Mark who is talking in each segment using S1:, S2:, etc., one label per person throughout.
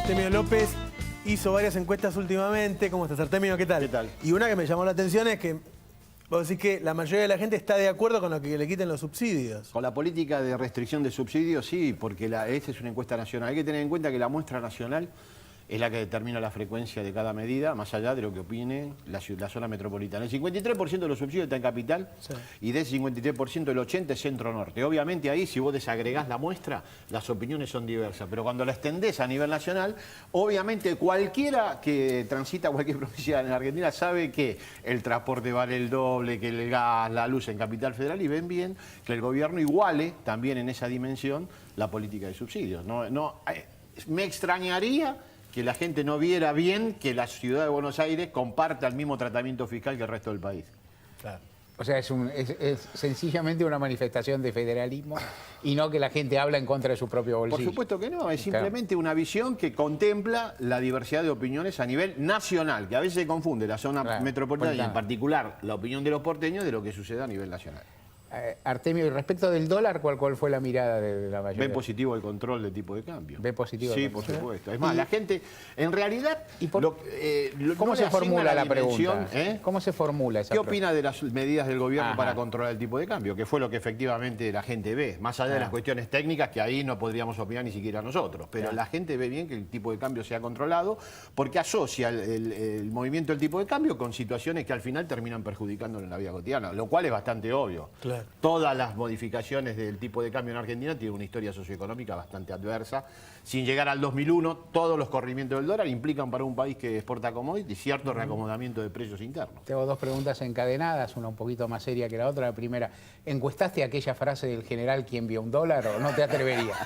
S1: Artemio López hizo varias encuestas últimamente. ¿Cómo estás, Artemio? ¿Qué tal?
S2: ¿Qué tal?
S1: Y una que me llamó la atención es que vos decís que la mayoría de la gente está de acuerdo con lo que le quiten los subsidios.
S2: Con la política de restricción de subsidios, sí, porque esta es una encuesta nacional. Hay que tener en cuenta que la muestra nacional es la que determina la frecuencia de cada medida, más allá de lo que opine la zona metropolitana. El 53% de los subsidios está en capital, sí, y de ese 53% el 80% es centro-norte. Obviamente ahí, si vos desagregás la muestra, las opiniones son diversas, pero cuando la extendés a nivel nacional, obviamente cualquiera que transita cualquier provincia en Argentina sabe que el transporte vale el doble, que el gas, la luz en Capital Federal, y ven bien que el gobierno iguale también en esa dimensión la política de subsidios. Me extrañaría que la gente no viera bien que la ciudad de Buenos Aires comparta el mismo tratamiento fiscal que el resto del país.
S3: Claro. O sea, es sencillamente una manifestación de federalismo y no que la gente habla en contra de su propio bolsillo.
S2: Por supuesto que no, es simplemente una visión que contempla la diversidad de opiniones a nivel nacional, que a veces se confunde la zona metropolitana y en particular la opinión de los porteños de lo que sucede a nivel nacional.
S3: Artemio, y respecto del dólar, ¿cuál fue la mirada de la mayoría?
S2: ¿Ve positivo el control de tipo de cambio?
S3: ¿Ve positivo?
S2: Sí, por supuesto. Es más, la gente, en realidad...
S3: ¿Cómo se formula la pregunta? ¿Cómo se formula esa pregunta?
S2: ¿Qué opina de las medidas del gobierno para controlar el tipo de cambio? Que fue lo que efectivamente la gente ve, más allá de las cuestiones técnicas, que ahí no podríamos opinar ni siquiera nosotros. Pero la gente ve bien que el tipo de cambio sea controlado, porque asocia el movimiento del tipo de cambio con situaciones que al final terminan perjudicándolo en la vida cotidiana, lo cual es bastante obvio.
S1: Claro.
S2: Todas las modificaciones del tipo de cambio en Argentina tienen una historia socioeconómica bastante adversa. Sin llegar al 2001, todos los corrimientos del dólar implican para un país que exporta commodities cierto reacomodamiento de precios internos.
S3: Tengo dos preguntas encadenadas, una un poquito más seria que la otra. La primera, ¿encuestaste aquella frase del general "¿Quién vio un dólar" o no te atreverías?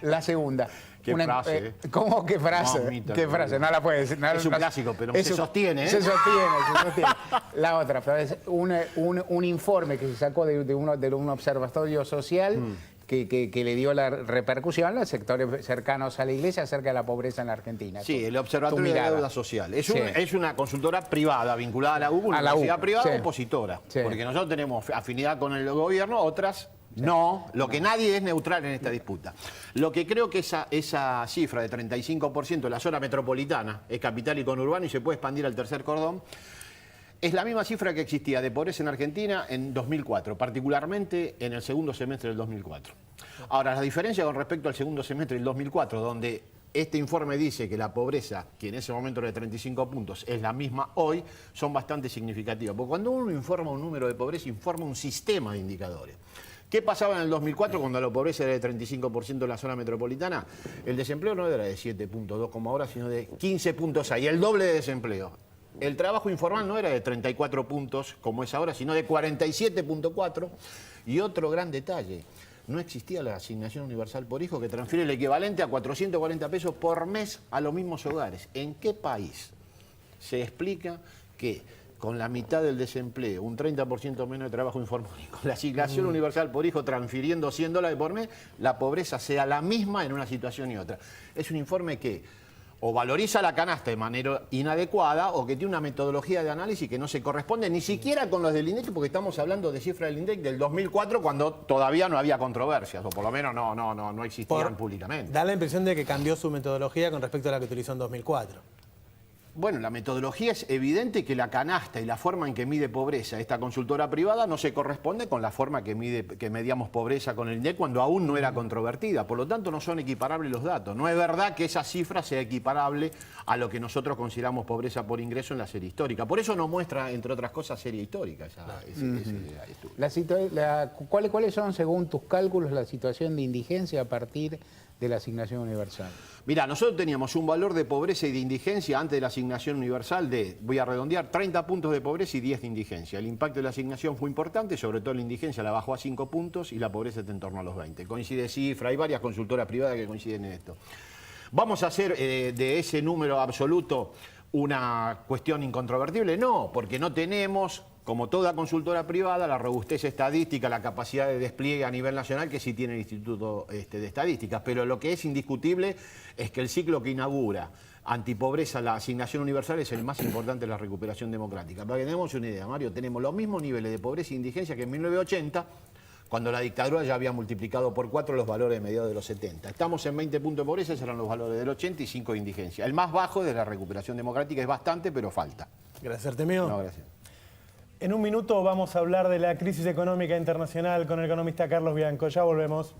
S3: La segunda.
S2: ¿Qué frase?
S3: ¿Cómo qué frase?
S2: Mamita,
S3: ¿Qué frase? No la puedes decir.
S2: Es un clásico, pero se sostiene.
S3: Se sostiene. La otra, es un informe que se sacó de un observatorio social que le dio la repercusión a los sectores cercanos a la iglesia acerca de la pobreza en la Argentina.
S2: Sí, el Observatorio de Deuda Social. Es una consultora privada vinculada a la UBA, una universidad privada opositora. Sí. Porque nosotros tenemos afinidad con el gobierno, otras... No, que nadie es neutral en esta disputa. Lo que creo que esa cifra de 35% de la zona metropolitana es capital y conurbano y se puede expandir al tercer cordón, es la misma cifra que existía de pobreza en Argentina en 2004, particularmente en el segundo semestre del 2004. Ahora, la diferencia con respecto al segundo semestre del 2004, donde este informe dice que la pobreza, que en ese momento era de 35 puntos, es la misma hoy, son bastante significativas. Porque cuando uno informa un número de pobreza, informa un sistema de indicadores. ¿Qué pasaba en el 2004 cuando la pobreza era de 35% en la zona metropolitana? El desempleo no era de 7.2 como ahora, sino de 15.6, el doble de desempleo. El trabajo informal no era de 34 puntos como es ahora, sino de 47.4. Y otro gran detalle, no existía la asignación universal por hijo que transfiere el equivalente a 440 pesos por mes a los mismos hogares. ¿En qué país se explica que con la mitad del desempleo, un 30% menos de trabajo informal y con la asignación universal por hijo transfiriendo $100 por mes, la pobreza sea la misma en una situación y otra? Es un informe que o valoriza la canasta de manera inadecuada o que tiene una metodología de análisis que no se corresponde ni siquiera con los del INDEC, porque estamos hablando de cifras del INDEC del 2004 cuando todavía no había controversias, o por lo menos no existían públicamente.
S1: Da la impresión de que cambió su metodología con respecto a la que utilizó en 2004.
S2: Bueno, la metodología es evidente que la canasta y la forma en que mide pobreza esta consultora privada no se corresponde con la forma que medíamos pobreza con el INDEC cuando aún no era controvertida. Por lo tanto, no son equiparables los datos. No es verdad que esa cifra sea equiparable a lo que nosotros consideramos pobreza por ingreso en la serie histórica. Por eso nos muestra, entre otras cosas, serie histórica.
S3: ¿Cuáles son, según tus cálculos, la situación de indigencia a partir de la asignación universal?
S2: Mirá, nosotros teníamos un valor de pobreza y de indigencia antes de la asignación universal de, voy a redondear, 30 puntos de pobreza y 10 de indigencia. El impacto de la asignación fue importante, sobre todo la indigencia la bajó a 5 puntos y la pobreza está en torno a los 20. Coincide cifra, hay varias consultoras privadas que coinciden en esto. ¿Vamos a hacer de ese número absoluto una cuestión incontrovertible? No, porque no tenemos, como toda consultora privada, la robustez estadística, la capacidad de despliegue a nivel nacional que sí tiene el Instituto de Estadísticas. Pero lo que es indiscutible es que el ciclo que inaugura antipobreza, la asignación universal, es el más importante de la recuperación democrática. Para que tengamos una idea, Mario, tenemos los mismos niveles de pobreza e indigencia que en 1980, cuando la dictadura ya había multiplicado por 4 los valores de mediados de los 70. Estamos en 20 puntos de pobreza, esos eran los valores del 80 y 5 de indigencia. El más bajo de la recuperación democrática, es bastante, pero falta.
S1: Gracias, Artemio.
S2: No, gracias.
S4: En un minuto vamos a hablar de la crisis económica internacional con el economista Carlos Bianco. Ya volvemos.